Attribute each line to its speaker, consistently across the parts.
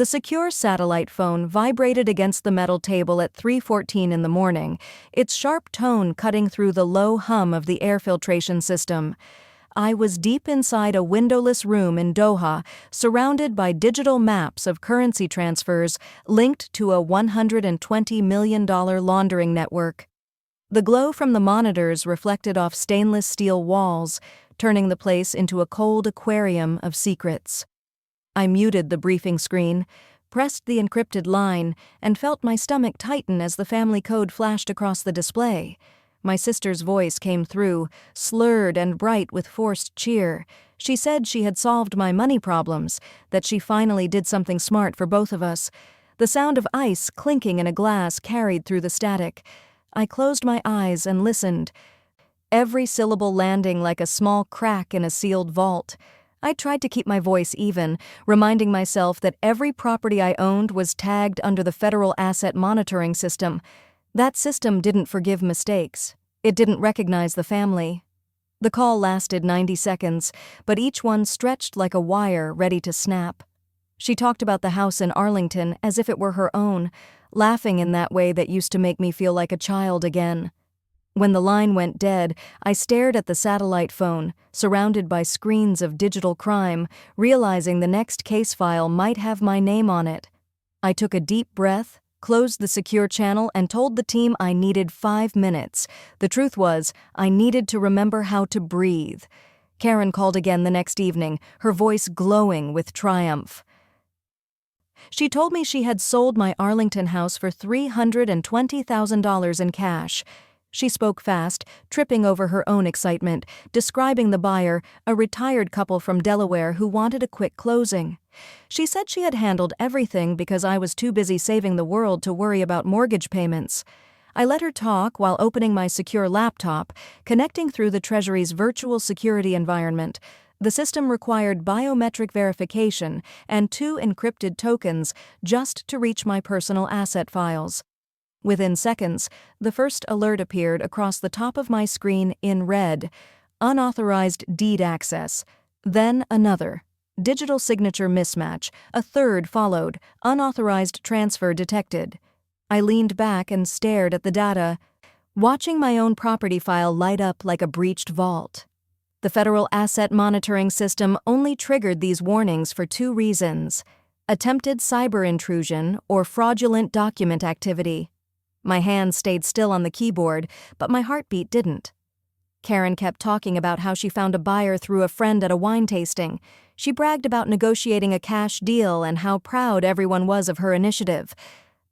Speaker 1: The secure satellite phone vibrated against the metal table at 3:14 in the morning, its sharp tone cutting through the low hum of the air filtration system. I was deep inside a windowless room in Doha, surrounded by digital maps of currency transfers linked to a $120 million laundering network. The glow from the monitors reflected off stainless steel walls, turning the place into a cold aquarium of secrets. I muted the briefing screen, pressed the encrypted line, and felt my stomach tighten as the family code flashed across the display. My sister's voice came through, slurred and bright with forced cheer. She said she had solved my money problems, that she finally did something smart for both of us. The sound of ice clinking in a glass carried through the static. I closed my eyes and listened, every syllable landing like a small crack in a sealed vault. I tried to keep my voice even, reminding myself that every property I owned was tagged under the Federal Asset Monitoring System. That system didn't forgive mistakes. It didn't recognize the family. The call lasted 90 seconds, but each one stretched like a wire ready to snap. She talked about the house in Arlington as if it were her own, laughing in that way that used to make me feel like a child again. When the line went dead, I stared at the satellite phone, surrounded by screens of digital crime, realizing the next case file might have my name on it. I took a deep breath, closed the secure channel, and told the team I needed 5 minutes. The truth was, I needed to remember how to breathe. Karen called again the next evening, her voice glowing with triumph. She told me she had sold my Arlington house for $320,000 in cash. She spoke fast, tripping over her own excitement, describing the buyer, a retired couple from Delaware who wanted a quick closing. She said she had handled everything because I was too busy saving the world to worry about mortgage payments. I let her talk while opening my secure laptop, connecting through the Treasury's virtual security environment. The system required biometric verification and 2 encrypted tokens just to reach my personal asset files. Within seconds, the first alert appeared across the top of my screen in red, unauthorized deed access. Then another, digital signature mismatch. A third followed, unauthorized transfer detected. I leaned back and stared at the data, watching my own property file light up like a breached vault. The Federal Asset Monitoring System only triggered these warnings for 2 reasons: attempted cyber intrusion or fraudulent document activity. My hands stayed still on the keyboard, but my heartbeat didn't. Karen kept talking about how she found a buyer through a friend at a wine tasting. She bragged about negotiating a cash deal and how proud everyone was of her initiative.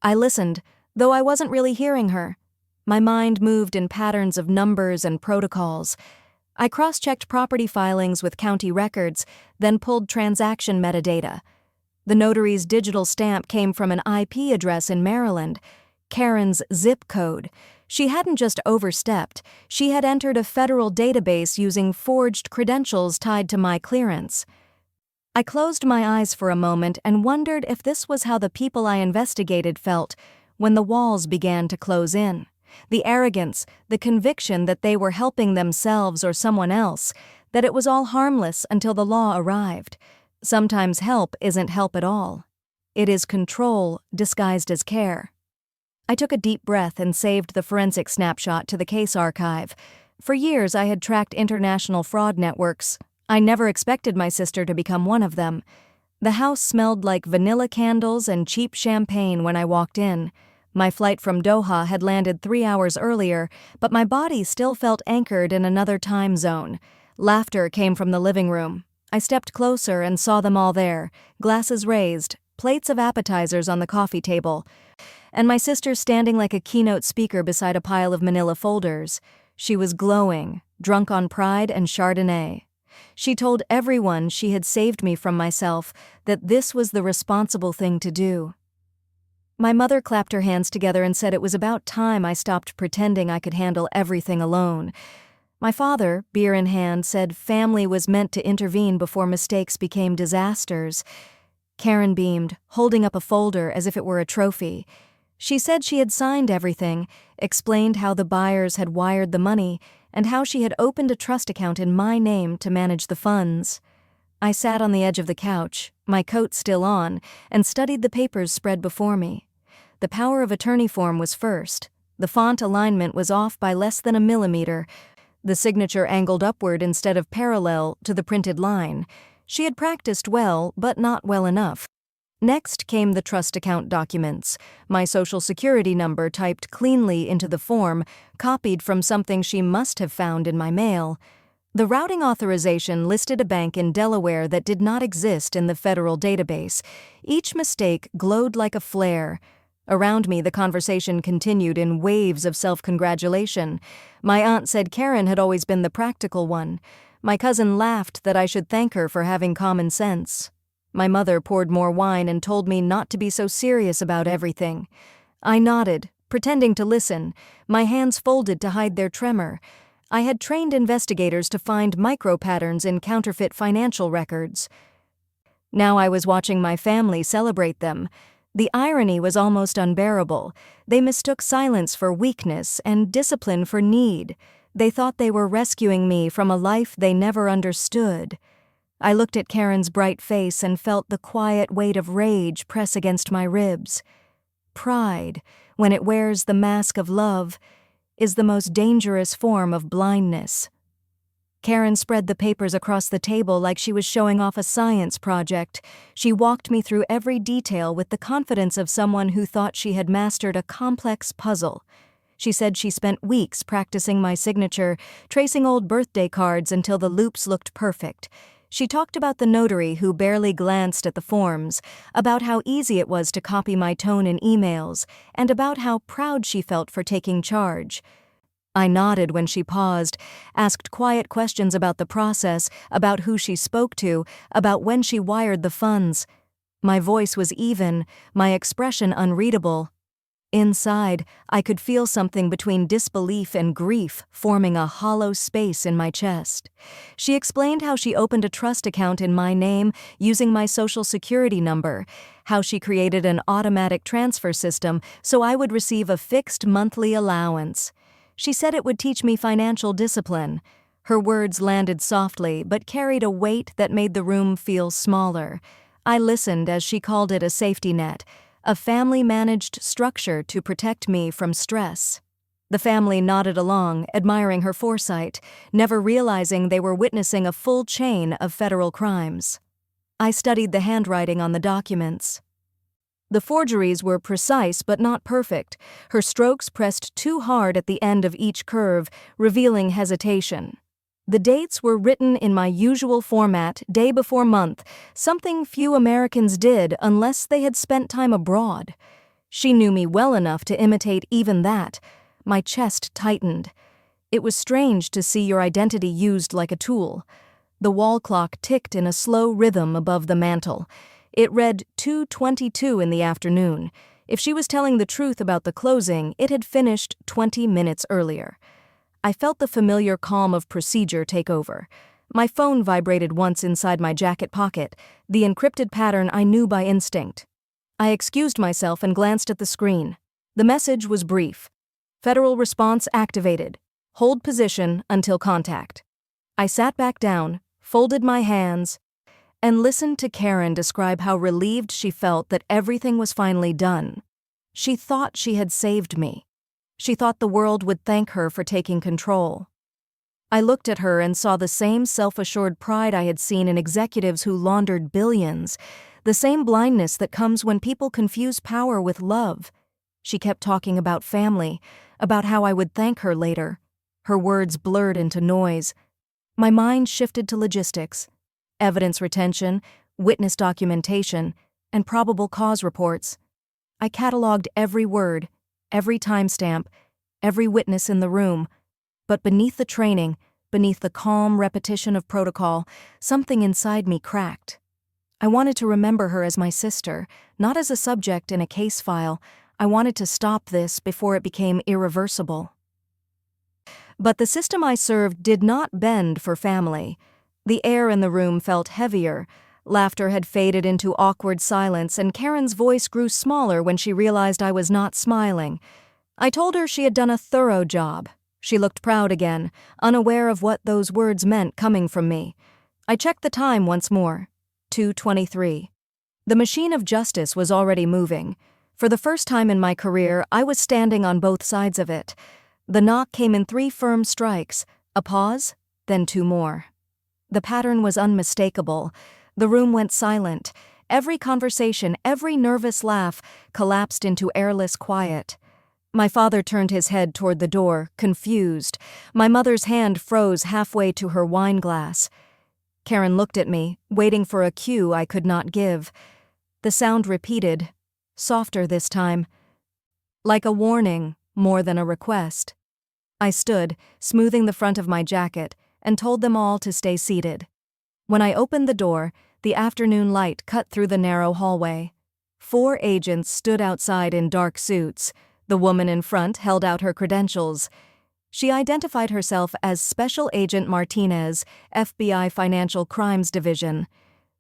Speaker 1: I listened, though I wasn't really hearing her. My mind moved in patterns of numbers and protocols. I cross-checked property filings with county records, then pulled transaction metadata. The notary's digital stamp came from an IP address in Maryland. Karen's zip code. She hadn't just overstepped, she had entered a federal database using forged credentials tied to my clearance. I closed my eyes for a moment and wondered if this was how the people I investigated felt when the walls began to close in. The arrogance, the conviction that they were helping themselves or someone else, that it was all harmless until the law arrived. Sometimes help isn't help at all. It is control disguised as care. I took a deep breath and saved the forensic snapshot to the case archive. For years I had tracked international fraud networks. I never expected my sister to become one of them. The house smelled like vanilla candles and cheap champagne when I walked in. My flight from Doha had landed 3 hours earlier, but my body still felt anchored in another time zone. Laughter came from the living room. I stepped closer and saw them all there, glasses raised, plates of appetizers on the coffee table, and my sister standing like a keynote speaker beside a pile of manila folders. She was glowing, drunk on pride and Chardonnay. She told everyone she had saved me from myself, that this was the responsible thing to do. My mother clapped her hands together and said it was about time I stopped pretending I could handle everything alone. My father, beer in hand, said family was meant to intervene before mistakes became disasters. Karen beamed, holding up a folder as if it were a trophy. She said she had signed everything, explained how the buyers had wired the money, and how she had opened a trust account in my name to manage the funds. I sat on the edge of the couch, my coat still on, and studied the papers spread before me. The power of attorney form was first. The font alignment was off by less than a millimeter. The signature angled upward instead of parallel to the printed line. She had practiced well, but not well enough. Next came the trust account documents, my social security number typed cleanly into the form, copied from something she must have found in my mail. The routing authorization listed a bank in Delaware that did not exist in the federal database. Each mistake glowed like a flare. Around me, the conversation continued in waves of self-congratulation. My aunt said Karen had always been the practical one. My cousin laughed that I should thank her for having common sense. My mother poured more wine and told me not to be so serious about everything. I nodded, pretending to listen, my hands folded to hide their tremor. I had trained investigators to find micro-patterns in counterfeit financial records. Now I was watching my family celebrate them. The irony was almost unbearable. They mistook silence for weakness and discipline for need. They thought they were rescuing me from a life they never understood. I looked at Karen's bright face and felt the quiet weight of rage press against my ribs. Pride, when it wears the mask of love, is the most dangerous form of blindness. Karen spread the papers across the table like she was showing off a science project. She walked me through every detail with the confidence of someone who thought she had mastered a complex puzzle. She said she spent weeks practicing my signature, tracing old birthday cards until the loops looked perfect. She talked about the notary who barely glanced at the forms, about how easy it was to copy my tone in emails, and about how proud she felt for taking charge. I nodded when she paused, asked quiet questions about the process, about who she spoke to, about when she wired the funds. My voice was even, my expression unreadable. Inside, I could feel something between disbelief and grief forming a hollow space in my chest. She explained how she opened a trust account in my name using my social security number, how she created an automatic transfer system so I would receive a fixed monthly allowance. She said it would teach me financial discipline. Her words landed softly but carried a weight that made the room feel smaller. I listened as she called it a safety net, a family-managed structure to protect me from stress. The family nodded along, admiring her foresight, never realizing they were witnessing a full chain of federal crimes. I studied the handwriting on the documents. The forgeries were precise but not perfect. Her strokes pressed too hard at the end of each curve, revealing hesitation. The dates were written in my usual format, day before month, something few Americans did unless they had spent time abroad. She knew me well enough to imitate even that. My chest tightened. It was strange to see your identity used like a tool. The wall clock ticked in a slow rhythm above the mantel. It read 2:22 in the afternoon. If she was telling the truth about the closing, it had finished 20 minutes earlier. I felt the familiar calm of procedure take over. My phone vibrated once inside my jacket pocket, the encrypted pattern I knew by instinct. I excused myself and glanced at the screen. The message was brief. Federal response activated. Hold position until contact. I sat back down, folded my hands, and listened to Karen describe how relieved she felt that everything was finally done. She thought she had saved me. She thought the world would thank her for taking control. I looked at her and saw the same self-assured pride I had seen in executives who laundered billions, the same blindness that comes when people confuse power with love. She kept talking about family, about how I would thank her later. Her words blurred into noise. My mind shifted to logistics, evidence retention, witness documentation, and probable cause reports. I cataloged every word, every timestamp, every witness in the room. But beneath the training, beneath the calm repetition of protocol, something inside me cracked. I wanted to remember her as my sister, not as a subject in a case file. I wanted to stop this before it became irreversible. But the system I served did not bend for family. The air in the room felt heavier. Laughter had faded into awkward silence, and Karen's voice grew smaller when she realized I was not smiling. I told her she had done a thorough job. She looked proud again, unaware of what those words meant coming from me. I checked the time once more. 2:23. The machine of justice was already moving. For the first time in my career, I was standing on both sides of it. The knock came in 3 firm strikes, a pause, then 2 more. The pattern was unmistakable. The room went silent. Every conversation, every nervous laugh collapsed into airless quiet. My father turned his head toward the door, confused. My mother's hand froze halfway to her wine glass. Karen looked at me, waiting for a cue I could not give. The sound repeated, softer this time, like a warning more than a request. I stood, smoothing the front of my jacket, and told them all to stay seated. When I opened the door, the afternoon light cut through the narrow hallway. 4 agents stood outside in dark suits. The woman in front held out her credentials. She identified herself as Special Agent Martinez, FBI Financial Crimes Division.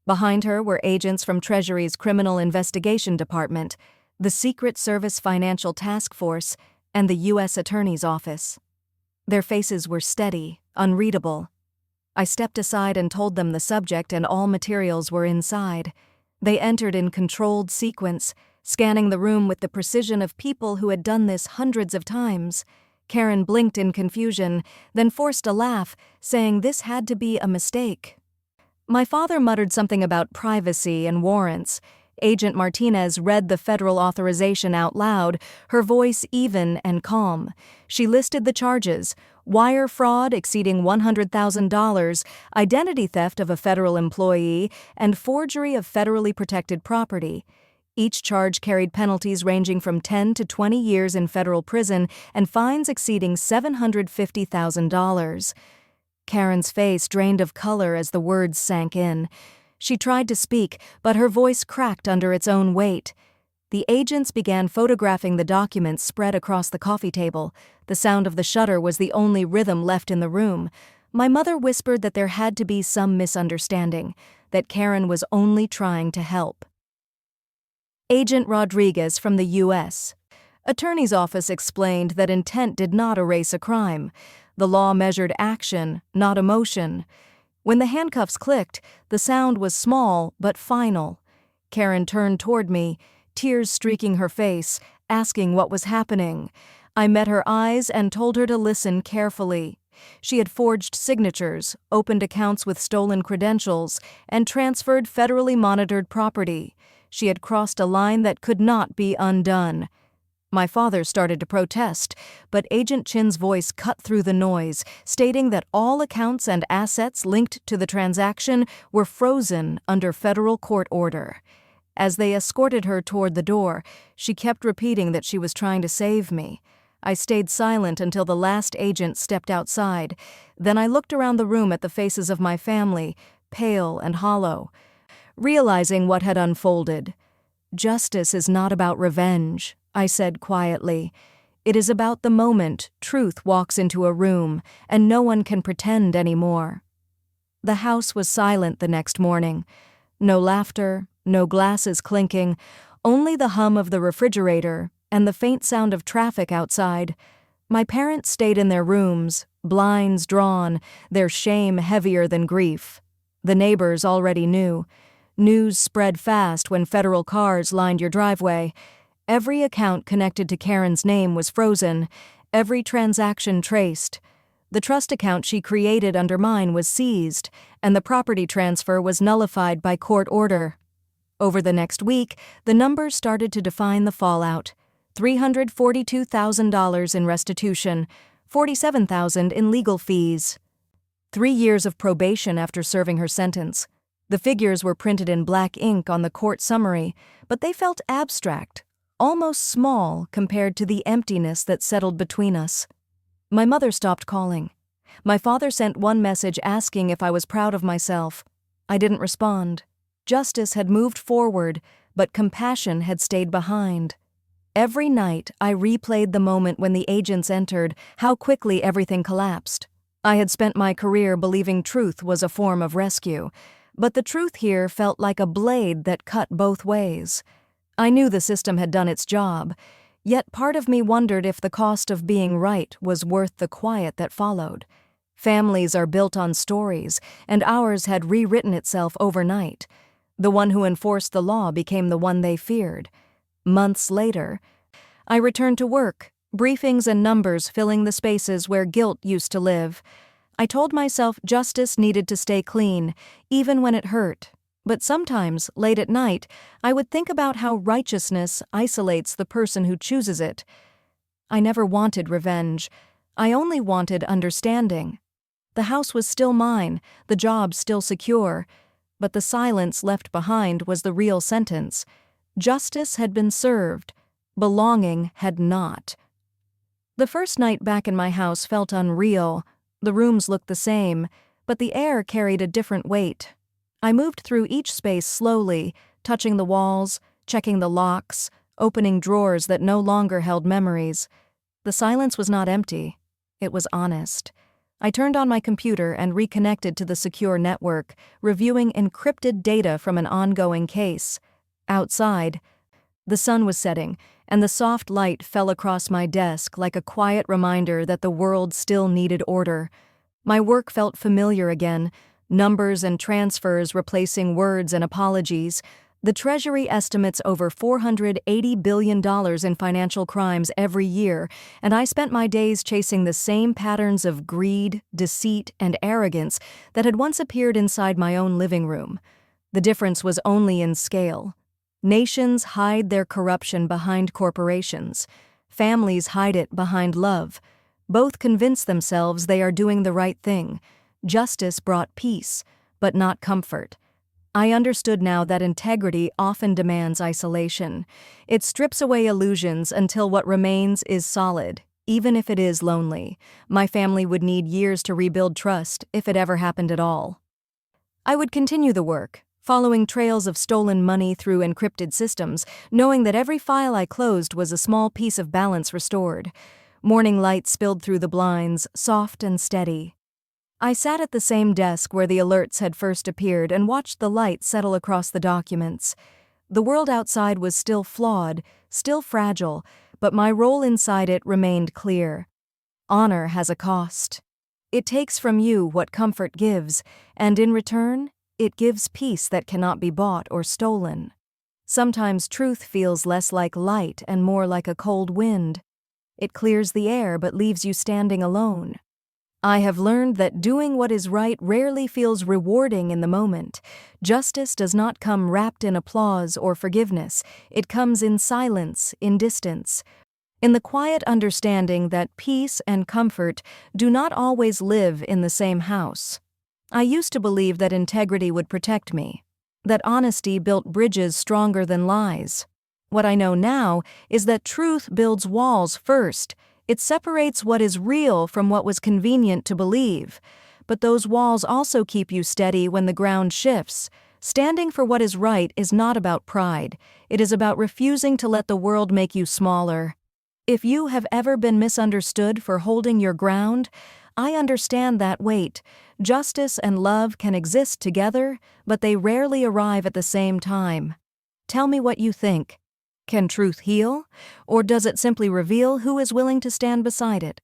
Speaker 1: Behind her were agents from Treasury's Criminal Investigation Department, the Secret Service Financial Task Force, and the U.S. Attorney's Office. Their faces were steady, unreadable. I stepped aside and told them the subject and all materials were inside. They entered in controlled sequence, scanning the room with the precision of people who had done this hundreds of times. Karen blinked in confusion, then forced a laugh, saying this had to be a mistake. My father muttered something about privacy and warrants. Agent Martinez read the federal authorization out loud, her voice even and calm. She listed the charges: wire fraud exceeding $100,000, identity theft of a federal employee, and forgery of federally protected property. Each charge carried penalties ranging from 10 to 20 years in federal prison and fines exceeding $750,000. Karen's face drained of color as the words sank in. She tried to speak, but her voice cracked under its own weight. The agents began photographing the documents spread across the coffee table. The sound of the shutter was the only rhythm left in the room. My mother whispered that there had to be some misunderstanding, that Karen was only trying to help. Agent Rodriguez from the U.S. Attorney's Office explained that intent did not erase a crime. The law measured action, not emotion. When the handcuffs clicked, the sound was small but final. Karen turned toward me, tears streaking her face, asking what was happening. I met her eyes and told her to listen carefully. She had forged signatures, opened accounts with stolen credentials, and transferred federally monitored property. She had crossed a line that could not be undone. My father started to protest, but Agent Chin's voice cut through the noise, stating that all accounts and assets linked to the transaction were frozen under federal court order. As they escorted her toward the door, she kept repeating that she was trying to save me. I stayed silent until the last agent stepped outside. Then I looked around the room at the faces of my family, pale and hollow, realizing what had unfolded. Justice is not about revenge, I said quietly. It is about the moment truth walks into a room and no one can pretend anymore. The house was silent the next morning. No laughter, no glasses clinking, only the hum of the refrigerator and the faint sound of traffic outside. My parents stayed in their rooms, blinds drawn, their shame heavier than grief. The neighbors already knew. News spread fast when federal cars lined your driveway. Every account connected to Karen's name was frozen, every transaction traced. The trust account she created under mine was seized, and the property transfer was nullified by court order. Over the next week, the numbers started to define the fallout. $342,000 in restitution, $47,000 in legal fees. 3 years of probation after serving her sentence. The figures were printed in black ink on the court summary, but they felt abstract, almost small compared to the emptiness that settled between us. My mother stopped calling. My father sent one message asking if I was proud of myself. I didn't respond. Justice had moved forward, but compassion had stayed behind. Every night, I replayed the moment when the agents entered, how quickly everything collapsed. I had spent my career believing truth was a form of rescue, but the truth here felt like a blade that cut both ways. I knew the system had done its job, yet part of me wondered if the cost of being right was worth the quiet that followed. Families are built on stories, and ours had rewritten itself overnight. The one who enforced the law became the one they feared. Months later, I returned to work, briefings and numbers filling the spaces where guilt used to live. I told myself justice needed to stay clean, even when it hurt. But sometimes, late at night, I would think about how righteousness isolates the person who chooses it. I never wanted revenge. I only wanted understanding. The house was still mine, the job still secure, but the silence left behind was the real sentence. Justice had been served. Belonging had not. The first night back in my house felt unreal. The rooms looked the same, but the air carried a different weight. I moved through each space slowly, touching the walls, checking the locks, opening drawers that no longer held memories. The silence was not empty. It was honest. I turned on my computer and reconnected to the secure network, reviewing encrypted data from an ongoing case. Outside, the sun was setting, and the soft light fell across my desk like a quiet reminder that the world still needed order. My work felt familiar again, numbers and transfers replacing words and apologies. The Treasury estimates over $480 billion in financial crimes every year, and I spent my days chasing the same patterns of greed, deceit, and arrogance that had once appeared inside my own living room. The difference was only in scale. Nations hide their corruption behind corporations. Families hide it behind love. Both convince themselves they are doing the right thing. Justice brought peace, but not comfort. I understood now that integrity often demands isolation. It strips away illusions until what remains is solid, even if it is lonely. My family would need years to rebuild trust, if it ever happened at all. I would continue the work, following trails of stolen money through encrypted systems, knowing that every file I closed was a small piece of balance restored. Morning light spilled through the blinds, soft and steady. I sat at the same desk where the alerts had first appeared and watched the light settle across the documents. The world outside was still flawed, still fragile, but my role inside it remained clear. Honor has a cost. It takes from you what comfort gives, and in return, it gives peace that cannot be bought or stolen. Sometimes truth feels less like light and more like a cold wind. It clears the air but leaves you standing alone. I have learned that doing what is right rarely feels rewarding in the moment. Justice does not come wrapped in applause or forgiveness. It comes in silence, in distance. In the quiet understanding that peace and comfort do not always live in the same house. I used to believe that integrity would protect me, that honesty built bridges stronger than lies. What I know now is that truth builds walls first. It separates what is real from what was convenient to believe. But those walls also keep you steady when the ground shifts. Standing for what is right is not about pride. It is about refusing to let the world make you smaller. If you have ever been misunderstood for holding your ground, I understand that weight. Justice and love can exist together, but they rarely arrive at the same time. Tell me what you think. Can truth heal, or does it simply reveal who is willing to stand beside it?